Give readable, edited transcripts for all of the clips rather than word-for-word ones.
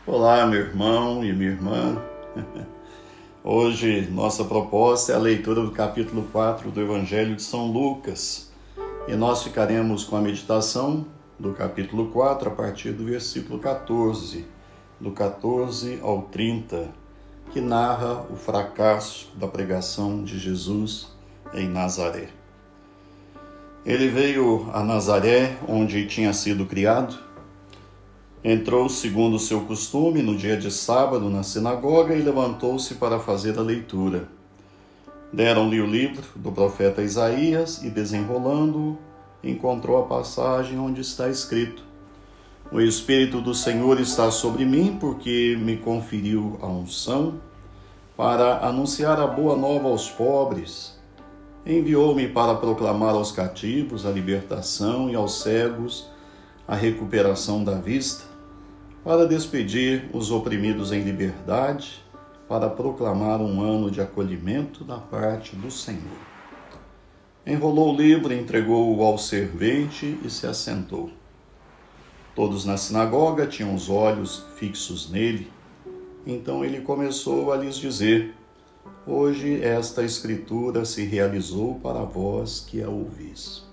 Olá, meu irmão e minha irmã. Hoje, nossa proposta é a leitura do capítulo 4 do Evangelho de São Lucas. E nós ficaremos com a meditação do capítulo 4 a partir do versículo 14, do 14 ao 30, que narra o fracasso da pregação de Jesus em Nazaré. Ele veio a Nazaré, onde tinha sido criado. Entrou, segundo o seu costume, no dia de sábado na sinagoga e levantou-se para fazer a leitura. Deram-lhe o livro do profeta Isaías e, desenrolando-o, encontrou a passagem onde está escrito: O Espírito do Senhor está sobre mim, porque me conferiu a unção para anunciar a boa nova aos pobres. Enviou-me para proclamar aos cativos a libertação e aos cegos a recuperação da vista, para despedir os oprimidos em liberdade, para proclamar um ano de acolhimento da parte do Senhor. Enrolou o livro, entregou-o ao servente e se assentou. Todos na sinagoga tinham os olhos fixos nele. Então ele começou a lhes dizer: Hoje esta escritura se realizou para vós que a ouvis.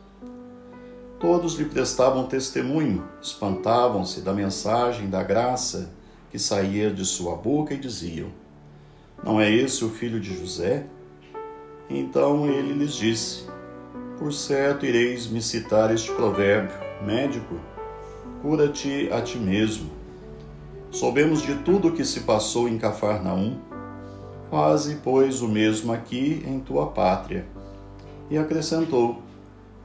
Todos lhe prestavam testemunho, espantavam-se da mensagem da graça que saía de sua boca e diziam: Não é esse o filho de José? Então ele lhes disse: Por certo ireis me citar este provérbio: Médico, cura-te a ti mesmo. Soubemos de tudo o que se passou em Cafarnaum. Faze, pois, o mesmo aqui em tua pátria. E acrescentou: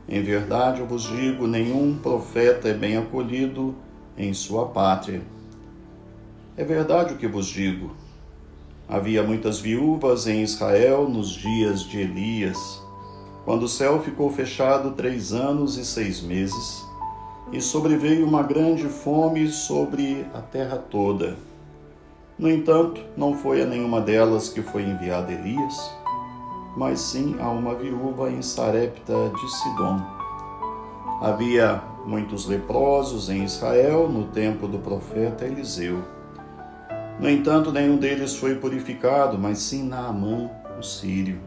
Em verdade, eu vos digo, nenhum profeta é bem acolhido em sua pátria. É verdade o que vos digo. Havia muitas viúvas em Israel nos dias de Elias, quando o céu ficou fechado 3 anos e 6 meses, e sobreveio uma grande fome sobre a terra toda. No entanto, não foi a nenhuma delas que foi enviado Elias, mas sim a uma viúva em Sarepta de Sidom. Havia muitos leprosos em Israel no tempo do profeta Eliseu. No entanto, nenhum deles foi purificado, mas sim Naamã, o sírio.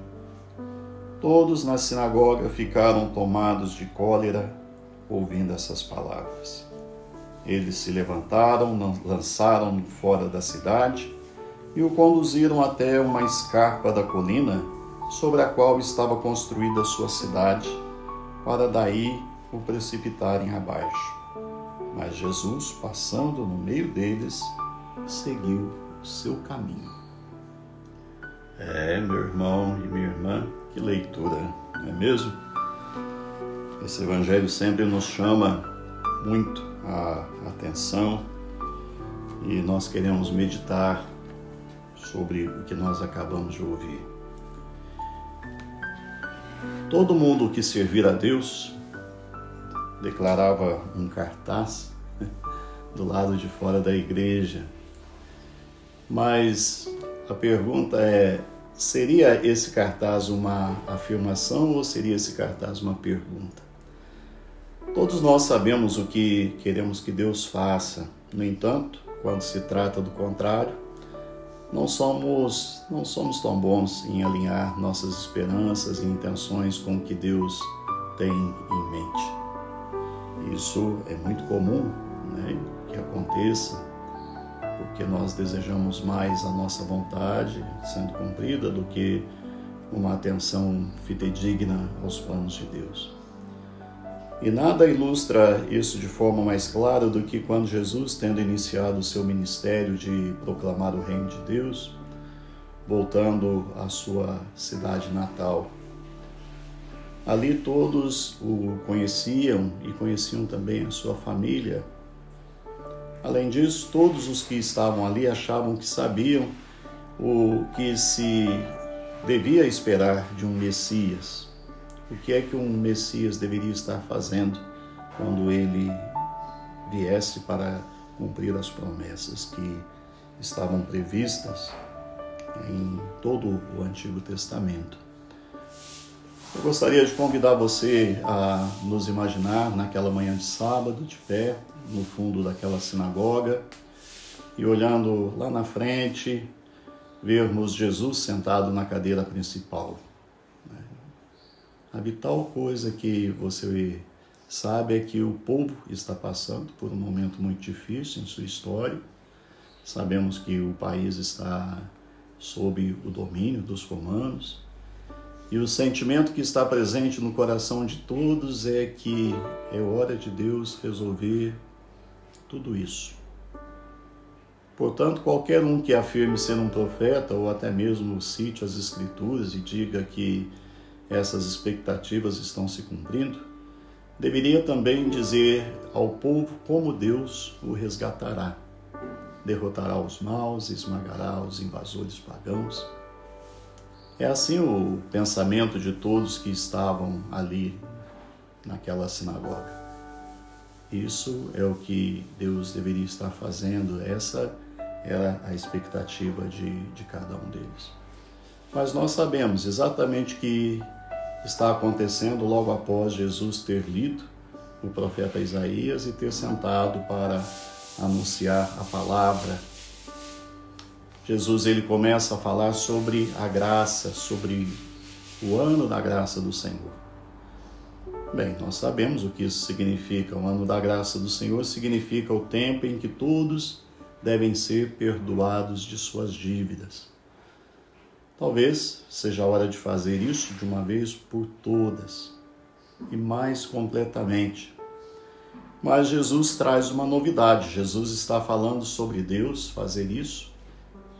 Todos na sinagoga ficaram tomados de cólera, ouvindo essas palavras. Eles se levantaram, lançaram-no fora da cidade e o conduziram até uma escarpa da colina, sobre a qual estava construída a sua cidade, para daí o precipitarem abaixo. Mas Jesus, passando no meio deles, seguiu o seu caminho. Meu irmão e minha irmã, que leitura, não é mesmo? Esse evangelho sempre nos chama muito a atenção e nós queremos meditar sobre o que nós acabamos de ouvir. Todo mundo que servir a Deus, declarava um cartaz do lado de fora da igreja. Mas a pergunta é: seria esse cartaz uma afirmação ou seria esse cartaz uma pergunta? Todos nós sabemos o que queremos que Deus faça. No entanto, quando se trata do contrário, não somos tão bons em alinhar nossas esperanças e intenções com o que Deus tem em mente. Isso é muito comum, que aconteça, porque nós desejamos mais a nossa vontade sendo cumprida do que uma atenção fidedigna aos planos de Deus. E nada ilustra isso de forma mais clara do que quando Jesus, tendo iniciado o seu ministério de proclamar o reino de Deus, voltando à sua cidade natal. Ali todos o conheciam e conheciam também a sua família. Além disso, todos os que estavam ali achavam que sabiam o que se devia esperar de um Messias. O que é que um Messias deveria estar fazendo quando ele viesse para cumprir as promessas que estavam previstas em todo o Antigo Testamento? Eu gostaria de convidar você a nos imaginar naquela manhã de sábado, de pé, no fundo daquela sinagoga, e olhando lá na frente, vermos Jesus sentado na cadeira principal. A vital coisa que você sabe é que o povo está passando por um momento muito difícil em sua história. Sabemos que o país está sob o domínio dos romanos. E o sentimento que está presente no coração de todos é que é hora de Deus resolver tudo isso. Portanto, qualquer um que afirme ser um profeta ou até mesmo cite as Escrituras e diga que essas expectativas estão se cumprindo, deveria também dizer ao povo como Deus o resgatará. Derrotará os maus e esmagará os invasores pagãos. É assim o pensamento de todos que estavam ali naquela sinagoga. Isso é o que Deus deveria estar fazendo, essa era a expectativa de cada um deles. Mas nós sabemos exatamente o que está acontecendo logo após Jesus ter lido o profeta Isaías e ter sentado para anunciar a palavra. Jesus ele começa a falar sobre a graça, sobre o ano da graça do Senhor. Bem, nós sabemos o que isso significa. O ano da graça do Senhor significa o tempo em que todos devem ser perdoados de suas dívidas. Talvez seja a hora de fazer isso de uma vez por todas e mais completamente. Mas Jesus traz uma novidade. Jesus está falando sobre Deus fazer isso,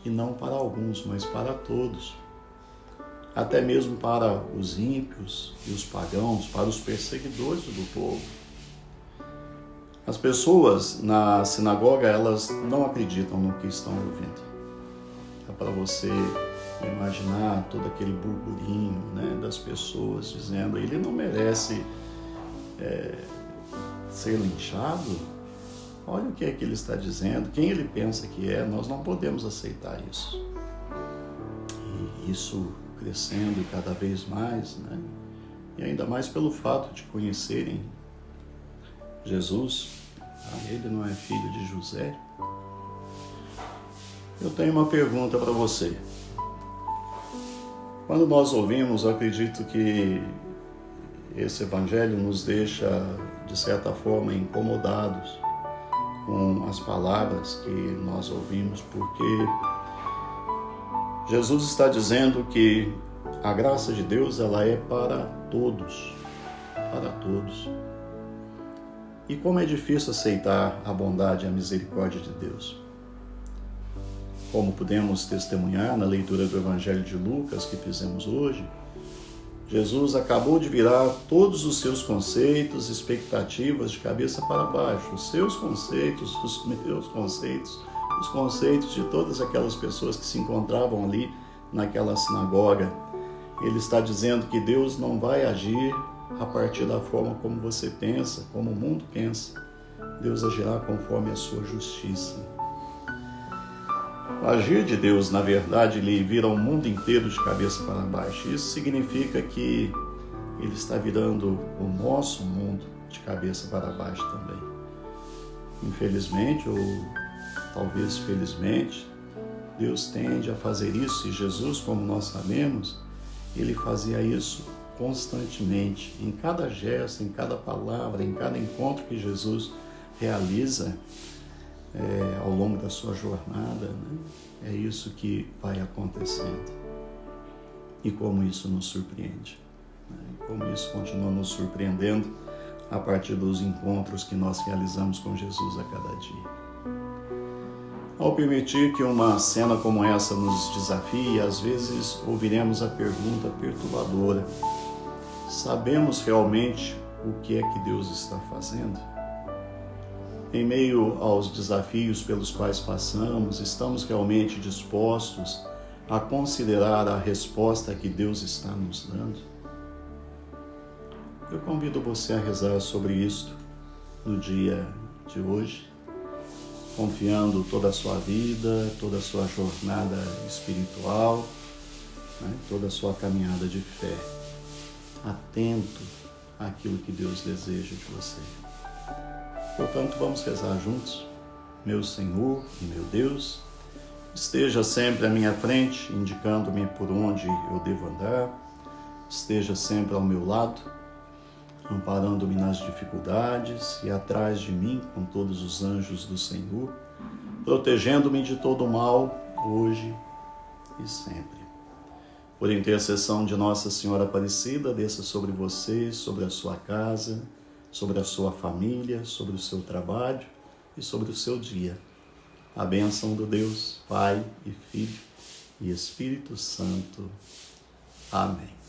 e não para alguns, mas para todos. Até mesmo para os ímpios e os pagãos, para os perseguidores do povo. As pessoas na sinagoga, elas não acreditam no que estão ouvindo. É para você imaginar todo aquele burburinho, né, das pessoas dizendo: ele não merece ser linchado. Olha o que é que ele está dizendo, quem ele pensa que é, nós não podemos aceitar isso. E isso crescendo cada vez mais, né? E ainda mais pelo fato de conhecerem Jesus. Ele não é filho de José. Eu tenho uma pergunta para você. Quando nós ouvimos, eu acredito que esse evangelho nos deixa, de certa forma, incomodados com as palavras que nós ouvimos, porque Jesus está dizendo que a graça de Deus, ela é para todos, para todos. E como é difícil aceitar a bondade e a misericórdia de Deus. Como podemos testemunhar na leitura do Evangelho de Lucas que fizemos hoje, Jesus acabou de virar todos os seus conceitos, expectativas de cabeça para baixo. Os seus conceitos, os meus conceitos, os conceitos de todas aquelas pessoas que se encontravam ali naquela sinagoga. Ele está dizendo que Deus não vai agir a partir da forma como você pensa, como o mundo pensa. Deus agirá conforme a sua justiça. O agir de Deus, na verdade, ele vira o mundo inteiro de cabeça para baixo. Isso significa que ele está virando o nosso mundo de cabeça para baixo também. Infelizmente, ou talvez felizmente, Deus tende a fazer isso, e Jesus, como nós sabemos, ele fazia isso constantemente. Em cada gesto, em cada palavra, em cada encontro que Jesus realiza, ao longo da sua jornada, né? É isso que vai acontecendo. E como isso nos surpreende, né? E como isso continua nos surpreendendo a partir dos encontros que nós realizamos com Jesus a cada dia. Ao permitir que uma cena como essa nos desafie, às vezes ouviremos a pergunta perturbadora: sabemos realmente o que é que Deus está fazendo? Em meio aos desafios pelos quais passamos, estamos realmente dispostos a considerar a resposta que Deus está nos dando? Eu convido você a rezar sobre isto no dia de hoje, confiando toda a sua vida, toda a sua jornada espiritual, né, toda a sua caminhada de fé, atento àquilo que Deus deseja de você. Portanto, vamos rezar juntos. meu Senhor e meu Deus, esteja sempre à minha frente, indicando-me por onde eu devo andar, esteja sempre ao meu lado, amparando-me nas dificuldades e atrás de mim com todos os anjos do Senhor, protegendo-me de todo mal, hoje e sempre. Por intercessão de Nossa Senhora Aparecida, desça sobre você, sobre a sua casa, sobre a sua família, sobre o seu trabalho e sobre o seu dia. A bênção do Deus, Pai e Filho e Espírito Santo. Amém.